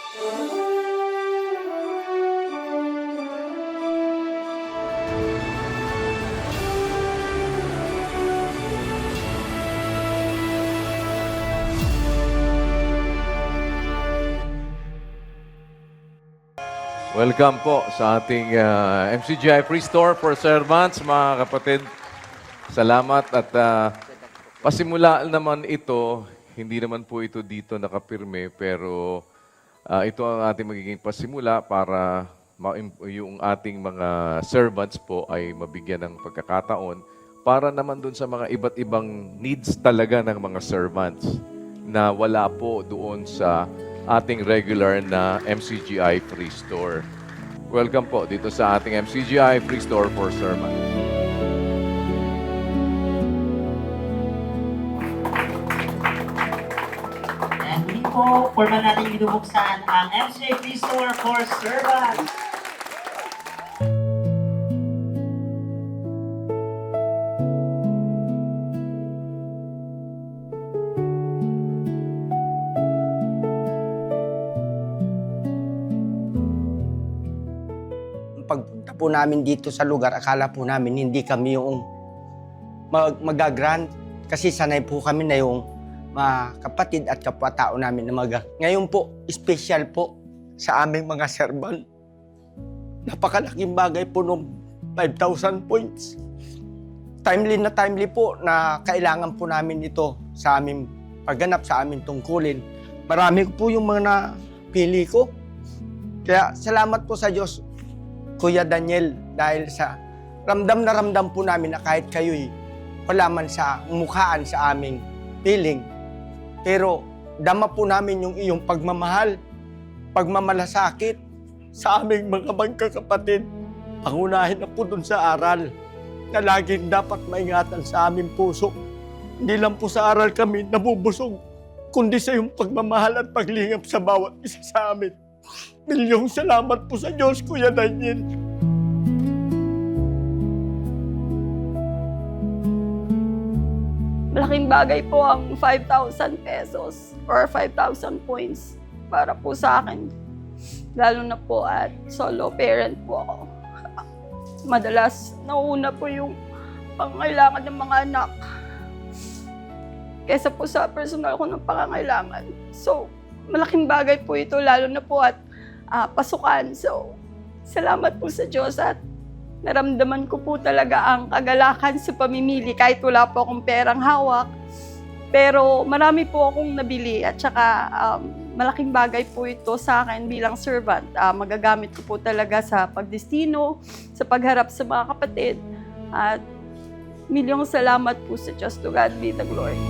Welcome po sa ating MCGI Free Store for Servants, mga kapatid. Salamat at pasimula naman ito, hindi naman po ito dito nakapirme, pero ito ang ating magiging pasimula para yung ating mga servants po ay mabigyan ng pagkakataon para naman dun sa mga iba't ibang needs talaga ng mga servants na wala po doon sa ating regular na MCGI Free Store. Welcome po dito sa ating MCGI Free Store for Servants. And muli po, formal natin binubuksan ang MCGI Free Store for Servants. Pagpunta po namin dito sa lugar, akala po namin hindi kami yung mag-grant kasi sanay po kami na yung mga kapatid at kapwa-tao namin na Ngayon po, special po sa aming mga servant. Napakalaking bagay po nung 5,000 points. Timely po na kailangan po namin ito sa aming pagganap, sa aming tungkulin. Marami po yung mga napili ko. Kaya salamat po sa Diyos, Kuya Daniel, dahil sa ramdam na ramdam po namin na kahit kayo'y wala man sa mukhaan sa aming feeling, pero dama po namin yung iyong pagmamahal, pagmamalasakit sa aming mga magkakapatid. Pangunahin na po dun sa aral na laging dapat maingatan sa aming puso. Hindi lang po sa aral kami nabubusog, kundi sa iyong pagmamahal at paglingap sa bawat isa sa amin. Milyong salamat po sa Diyos, Kuya Daniel. Malaking bagay po ang 5,000 pesos or 5,000 points para po sa akin. Lalo na po at solo parent po ako. Madalas nauuna po yung pangangailangan ng mga anak kaysa po sa personal ko ng pangangailangan. So, malaking bagay po ito, lalo na po at pasukan. So, salamat po sa Diyos at naramdaman ko po talaga ang kagalakan sa pamimili kahit wala po akong perang hawak. Pero marami po akong nabili at saka malaking bagay po ito sa akin bilang servant. Magagamit ko po talaga sa pagdestino, sa pagharap sa mga kapatid. At milyong salamat po sa Diyos. To God be the glory.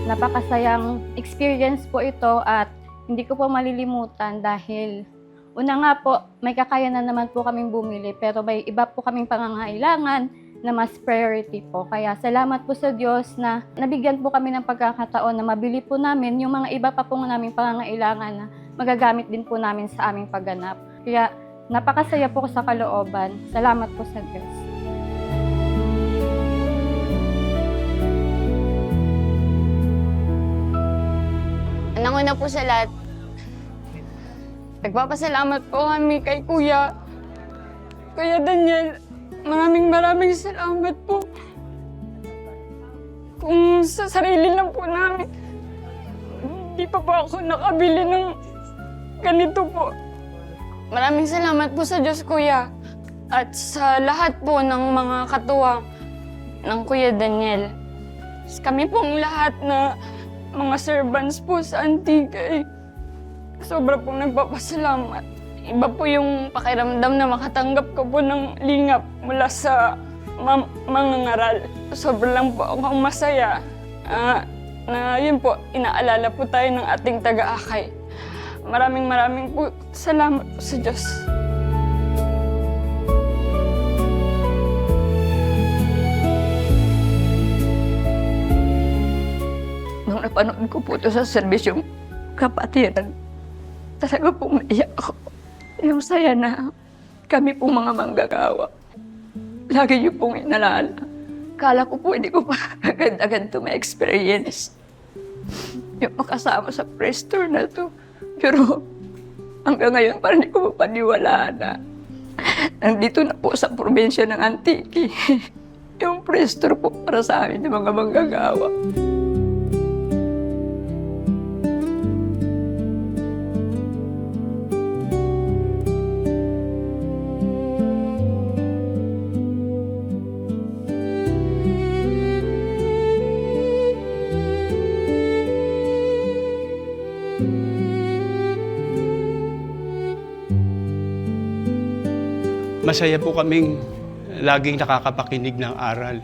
Napakasayang experience po ito at hindi ko po malilimutan dahil una nga po, may kakayanan naman po kaming bumili pero may iba po kaming pangangailangan na mas priority po. Kaya salamat po sa Diyos na nabigyan po kami ng pagkakataon na mabili po namin yung mga iba pa po naming pangangailangan na magagamit din po namin sa aming pagganap. Kaya napakasaya po ko sa kalooban. Salamat po sa Diyos. Unang-una po sa lahat, nagpapasalamat po kami kay Kuya Daniel. Maraming salamat po. Kung sa sarili lang po namin, hindi pa po ako nakabili ng ganito po. Maraming salamat po sa Diyos, Kuya. At sa lahat po ng mga katuwang ng Kuya Daniel. Kami pong lahat na mga servants po sa Antigua, sobra pong nagpapasalamat. Iba po yung pakiramdam na makatanggap ko po ng lingap mula sa mga ngaral. Sobrang po akong masaya na yun po, inaalala po tayo ng ating taga-akay. Maraming po salamat po sa Diyos. Nung napanood ko po ito sa serbisyong kapatiran, talaga pong naiyak ako. Yung saya na kami pong mga manggagawa. Lagi niyo pong inalala. Kala ko po hindi ko pa agad-agad ito ma-experience. Yung makasama sa press tour na to. Pero hanggang ngayon parang hindi ko mapaniwalaan na nandito na po sa probinsya ng Antique. Yung press tour po para sa amin ng mga manggagawa. Masaya po kaming laging nakakapakinig ng aral.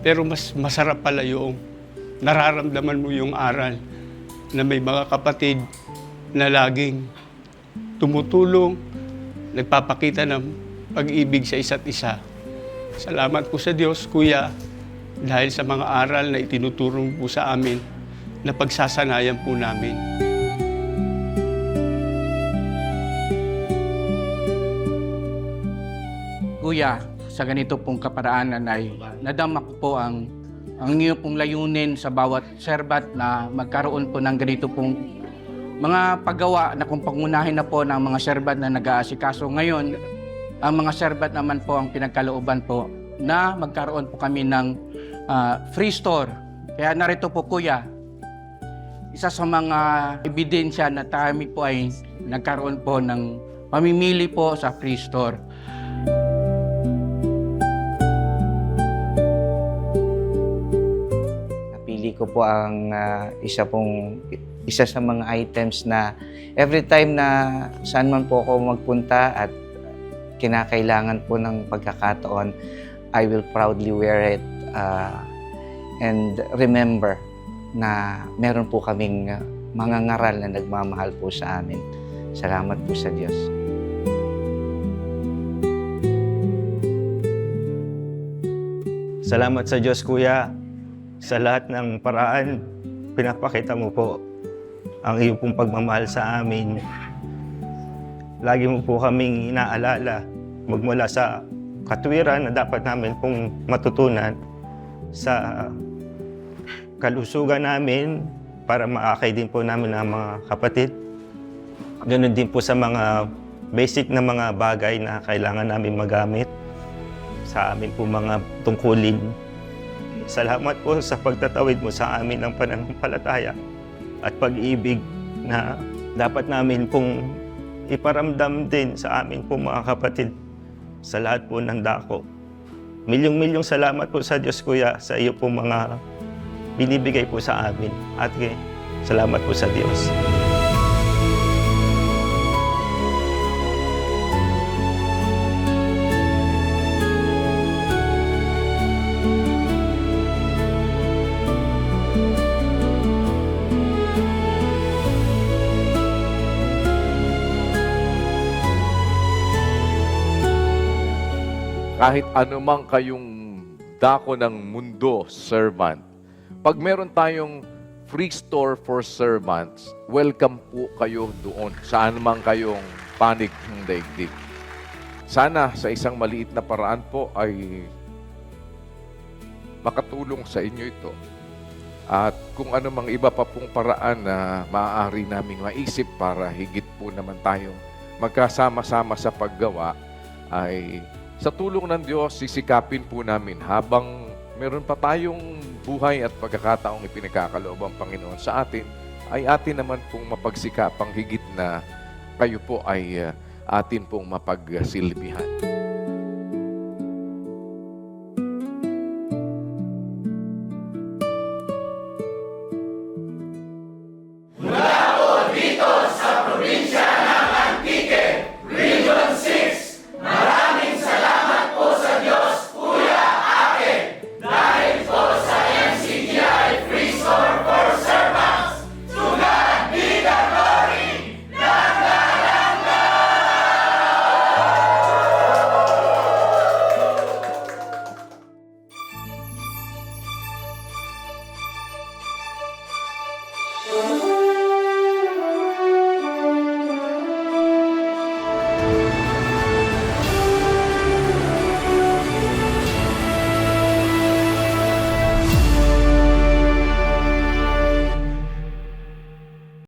Pero mas masarap pala yung nararamdaman mo yung aral na may mga kapatid na laging tumutulong, nagpapakita ng pag-ibig sa isa't isa. Salamat po sa Diyos, Kuya, dahil sa mga aral na itinuturo po sa amin na pagsasanayan po namin. Kuya, sa ganito pong kaparaanan ay nadama ko po ang iyong pong layunin sa bawat serbat na magkaroon po ng ganito pong mga paggawa na kung pangunahin na po ng mga serbat na nag-aasikaso. Ngayon, ang mga serbat naman po ang pinagkalooban po na magkaroon po kami ng free store. Kaya narito po, Kuya, isa sa mga ebidensya na kami po ay nagkaroon po ng pamimili po sa free store. Napili ko po ang isa sa mga items na every time na saan man po ako magpunta at kinakailangan po ng pagkakataon, I will proudly wear it and remember na meron po kaming mga ngaral na nagmamahal po sa amin. Salamat po sa Diyos. Salamat sa Diyos, Kuya, sa lahat ng paraan. Pinapakita mo po ang iyong pong pagmamahal sa amin. Lagi mo po kaming inaalala magmula sa katwiran na dapat namin pong matutunan sa kalusugan namin para maakay din po namin ang mga kapatid. Ganun din po sa mga basic na mga bagay na kailangan namin magamit sa amin po mga tungkulin. Salamat po sa pagtatawid mo sa amin ng pananampalataya at pag-ibig na dapat namin pong iparamdam din sa amin po mga kapatid sa lahat po ng dako. Milyong-milyong salamat po sa Diyos, Kuya, sa iyo po mga binibigay po sa amin. At salamat po sa Diyos. Kahit anumang kayong dako ng mundo, servant, pag meron tayong free store for servants, welcome po kayo doon, saan man kayong panig ng daigdig. Sana sa isang maliit na paraan po ay makatulong sa inyo ito. At kung ano mang iba pa pong paraan na maaari naming maisip para higit po naman tayong magkasama-sama sa paggawa, ay sa tulong ng Diyos, sisikapin po namin habang meron pa tayong buhay at pagkakataong ipinagkakaloob ang Panginoon sa atin, ay atin naman pong mapagsikapang higit na kayo po ay atin pong mapagsilbihan.